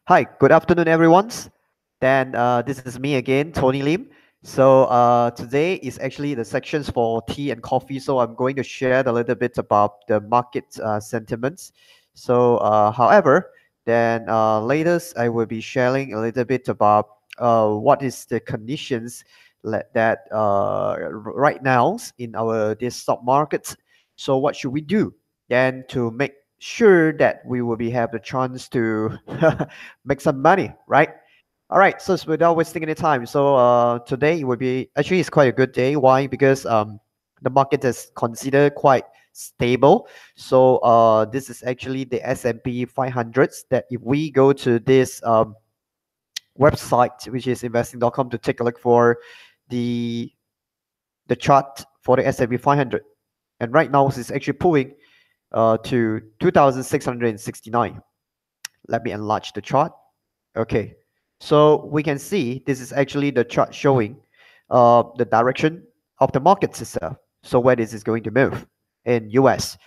Hi, good afternoon, everyone. This is me again, Tony Lim. So today is actually the sections for tea and coffee. So I'm going to share a little bit about the market sentiments. However, later I will be sharing a little bit about what is the conditions right now in our this stock market. So what should we do then to make sure that we will be have the chance to make some money, right? All right, so without wasting any time, today it will be actually it's quite a good day. Why? Because the market is considered quite stable. This is actually the S&P 500s. That if we go to this website, which is investing.com, to take a look for the the chart for the S&P 500, and right now it's actually pulling to 2,669. Let me enlarge the chart. Okay, so we can see this is actually the chart showing the direction of the markets itself. So where this is going to move in US.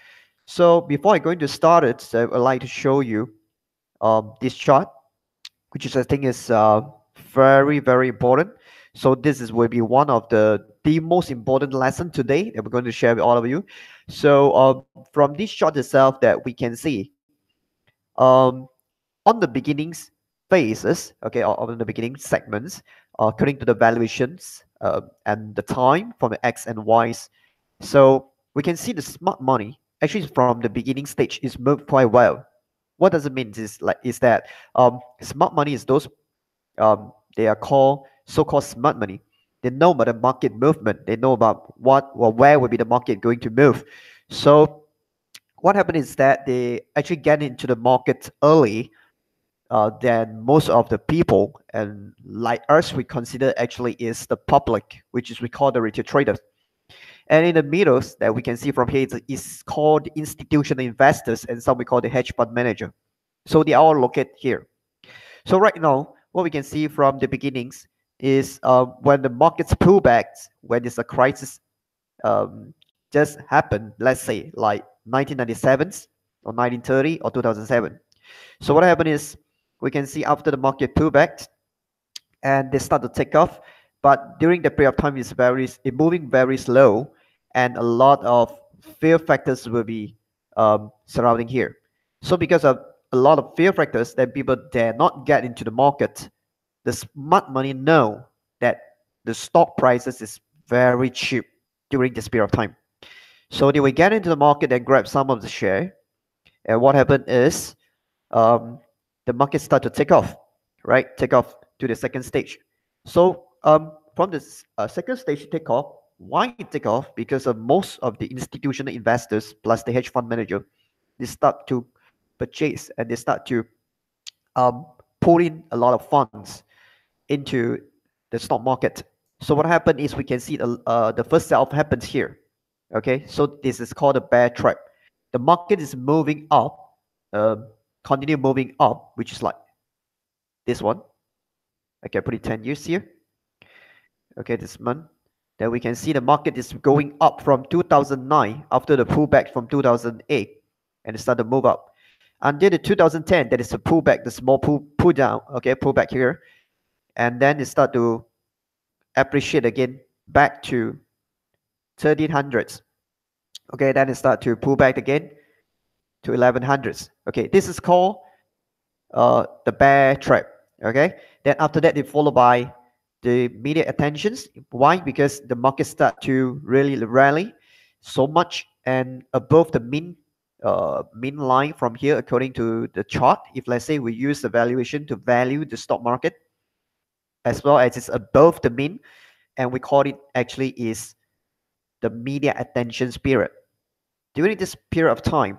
So before I going to start it, so I would like to show you this chart, which is I think is very important. So this is will be one of the most important lesson today that we're going to share with all of you. From this chart itself that we can see um, on the beginnings phases, okay, or on the beginning segments, according to the valuations and the time from the X and Y's. So we can see the smart money actually from the beginning stage is moved quite well. What does it mean? Is that smart money is those they are called so-called smart money. They know about the market movement. They know about what or where will be the market going to move. So what happened is that they actually get into the market early than most of the people, and like us we consider actually is the public, which is we call the retail traders. And in the middle that we can see from here is called institutional investors, and some we call the hedge fund manager. So they are all located here. So right now what we can see from the beginnings is when the markets pull back, when there's a crisis um, just happened, let's say like 1997 or 1930 or 2007. So what happened is we can see after the market pullback and they start to take off, but during the period of time it's moving very slow, and a lot of fear factors will be surrounding here. So because of a lot of fear factors, then people dare not get into the market. The smart money know that the stock prices is very cheap during this period of time. So they will get into the market and grab some of the share. And what happened is um, the market start to take off, right? Take off to the second stage. From this second stage take off, why it take off? Because of most of the institutional investors plus the hedge fund manager, they start to purchase and they start to um, pull in a lot of funds into the stock market. So what happened is we can see the first sell-off happens here. Okay, so this is called a bear trap. The market is moving up, continue moving up, which is like this one. Okay, put it 10 years here. Okay, this month. Then we can see the market is going up from 2009 after the pullback from 2008, and it started to move up until the 2010. That is a pullback, the small pull down. Okay, pullback here, and then it start to appreciate again back to 1300s. Okay, then it start to pull back again to 1100s. Okay, this is called the bear trap. Okay, then after that, it followed by the media attentions. Why? Because the market start to really rally so much and above the mean line from here, according to the chart. If let's say we use the valuation to value the stock market, as well as it's above the mean, and we call it actually is the media attention period. During this period of time,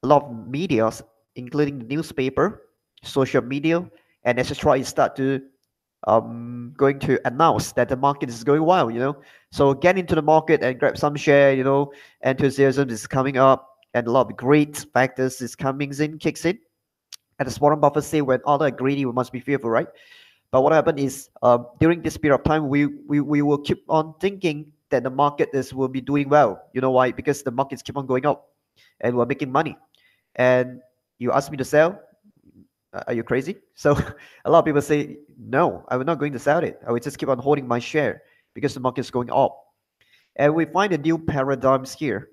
a lot of media, including the newspaper, social media, and etc., start to going to announce that the market is going well. So get into the market and grab some share. Enthusiasm is coming up, and a lot of great factors is coming in, kicks in. And as Warren Buffett say, when all are greedy, we must be fearful, right? But what happened is during this period of time, we will keep on thinking that the market is will be doing well. You know why? Because the markets keep on going up, and we're making money. And you ask me to sell, Are you crazy? So a lot of people say, no, I'm not going to sell it. I will just keep on holding my share because the market is going up. And we find a new paradigms here.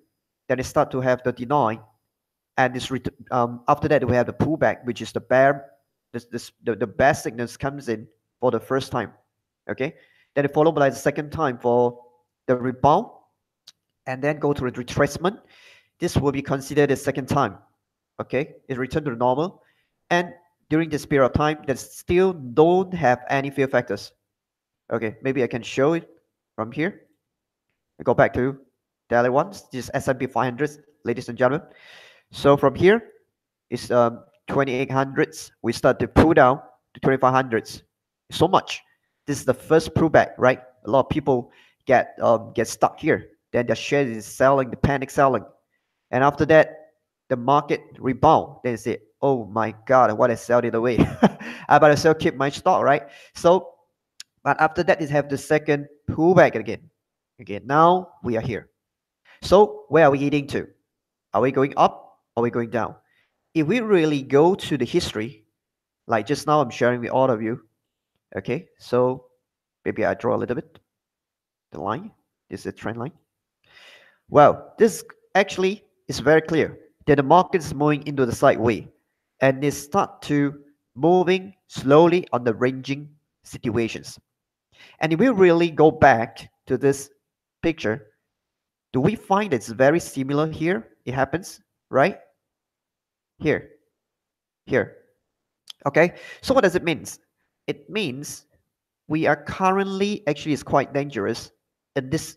Then it start to have the deny, and after that we have the pullback, which is the bear. The bear signals comes in for the first time. Okay, then it followed by the second time for the rebound, and then go to the retracement. This will be considered the second time. Okay, it returned to normal, and during this period of time, that still don't have any fear factors. Okay, maybe I can show it from here. I go back to daily ones. This is S&P 500, ladies and gentlemen. So from here, it's 2800s. We start to pull down to 2500s. So much. This is the first pullback, right? A lot of people get stuck here. Then the share is selling, the panic selling, and after that, the market rebound. Then say, "Oh my God, what I sell it away? I better sell, keep my stock, right?" So, but after that, it have the second pullback again. Again, now we are here. So where are we heading to? Are we going up? Are we going down? If we really go to the history, like just now I'm sharing with all of you, okay, so maybe I draw a little bit the line. This is a trend line. Well, this actually is very clear that the market is moving into the sideway, and it start to moving slowly on the ranging situations. And if we really go back to this picture, do we find it's very similar here? It happens right here, here. Okay, so what does it mean? It means we are currently actually is quite dangerous in this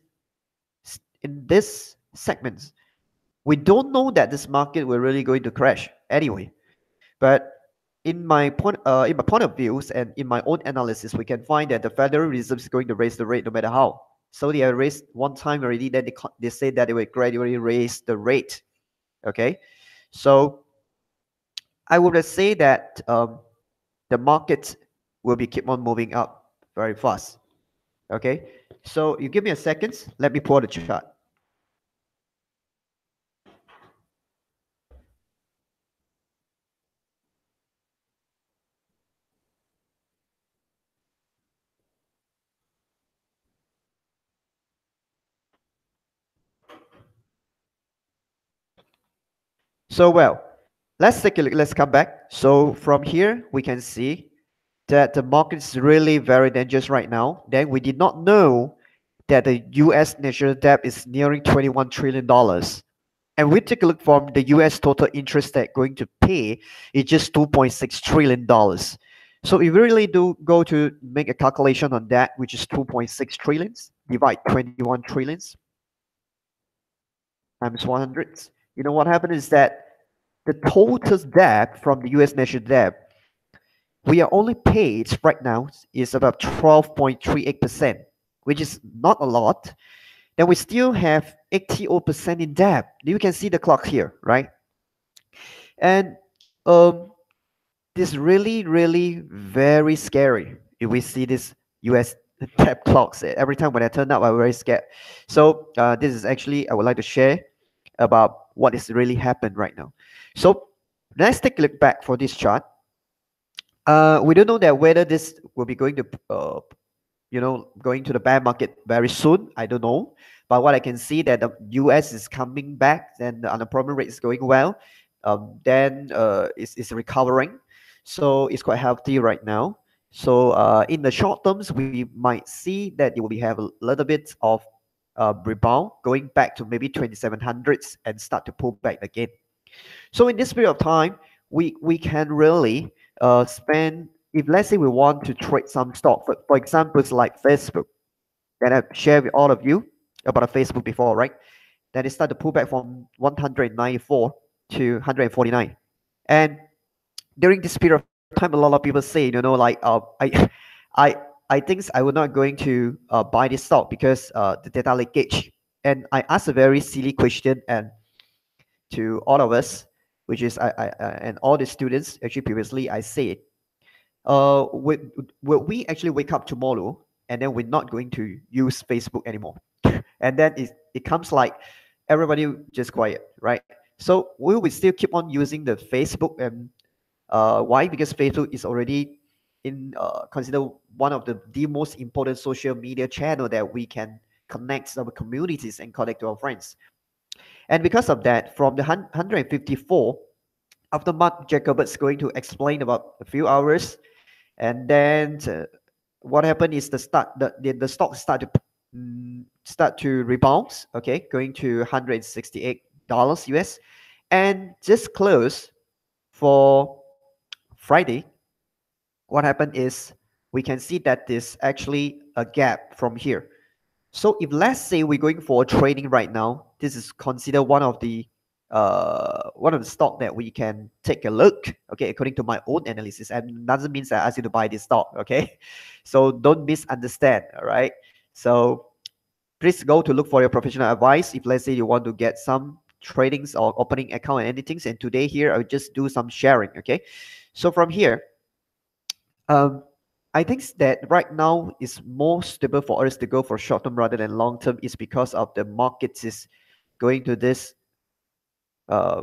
segment. We don't know that this market will really going to crash anyway. But in my point of views and in my own analysis, we can find that the Federal Reserve is going to raise the rate no matter how. So they have raised one time already. Then they say that they will gradually raise the rate. Okay, so I would say that the market will be keep on moving up very fast. Okay, so you give me a second. Let me pull the chart. So well, let's take a look. Let's come back. So from here we can see that the market is really very dangerous right now. Then we did not know that the U.S. national debt is nearing $21 trillion. And we take a look from the U.S. total interest that going to pay is just $2.6 trillion. So if we really do go to make a calculation on that, which is 2.6 trillions, divide 21 trillions times 100, you know what happened is that the total debt from the U.S. national debt, we are only paid right now is about 12.38%, which is not a lot. Then we still have 80% in debt. You can see the clock here, right? And um, this really, really very scary if we see this US debt clocks. Every time when I turn up, I'm very scared. So this is actually, I would like to share about what is really happened right now. So let's take a look back for this chart. We don't know that whether this will be going to, going to the bear market very soon. I don't know. But what I can see that the US is coming back and the unemployment rate is going well. Then it's recovering. So it's quite healthy right now. So in the short terms, we might see that it will be have a little bit of rebound going back to maybe 2700s and start to pull back again. So in this period of time, we can really spend, if let's say we want to trade some stock, for example, it's like Facebook that I've shared with all of you about Facebook before, right? Then it started to pull back from 194 to 149. And during this period of time, a lot of people say, like, I, I think I will not going to buy this stock because the data leakage. And I asked a very silly question and to all of us, which is and all the students actually previously I said, will we actually wake up tomorrow and then we're not going to use Facebook anymore? And then it comes like everybody just quiet, right? So will we still keep on using the Facebook and Why? Because Facebook is already in considered one of the most important social media channel that we can connect our communities and connect to our friends. And because of that, from the 154, after Mark Jacobs going to explain about a few hours, and then what happened is the stock start to rebound, okay, going to $168 US, and just close for Friday. What happened is we can see that there's actually a gap from here. So if let's say we're going for trading right now, this is considered one of the stock that we can take a look. Okay, according to my own analysis, and doesn't mean that I ask you to buy this stock. Okay, so don't misunderstand. All right. So please go to look for your professional advice if let's say you want to get some tradings or opening account and anything. And today here I'll just do some sharing. Okay, so from here um, I think that right now is more stable for us to go for short term rather than long term is because of the markets is going to this uh,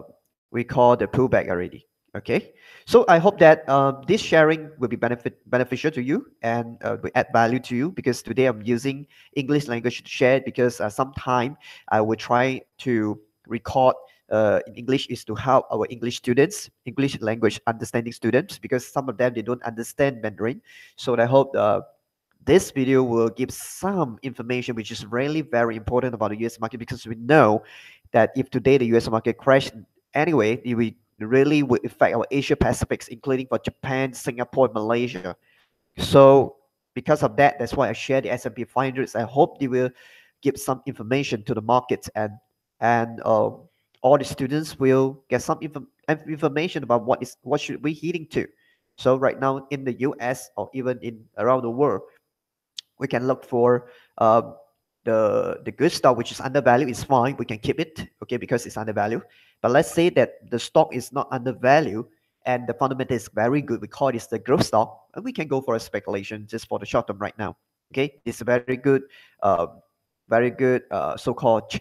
we call the pullback already. Okay, so I hope that this sharing will be beneficial to you and will add value to you because today I'm using English language to share because sometime I will try to record in English is to help our English students, English language understanding students, because some of them they don't understand Mandarin. So I hope this video will give some information which is really very important about the US market because we know that if today the US market crashed anyway, it will really will affect our Asia Pacifics, including for Japan, Singapore, Malaysia. So because of that, that's why I share the S&P 500. I hope they will give some information to the markets and all the students will get some information about what should we heading to. So right now in the US or even in around the world, we can look for the good stock which is undervalued is fine. We can keep it, okay, because it's undervalued. But let's say that the stock is not undervalued and the fundamental is very good. We call this the growth stock, and we can go for a speculation just for the short term right now. Okay, it's a very good so-called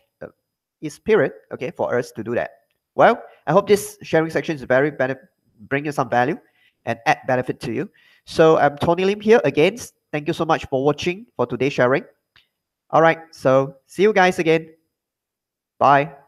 is period. Okay, for us to do that. Well, I hope this sharing section is bring you some value and add benefit to you. So I'm Tony Lim here again. Thank you so much for watching for today's sharing. All right, so see you guys again. Bye.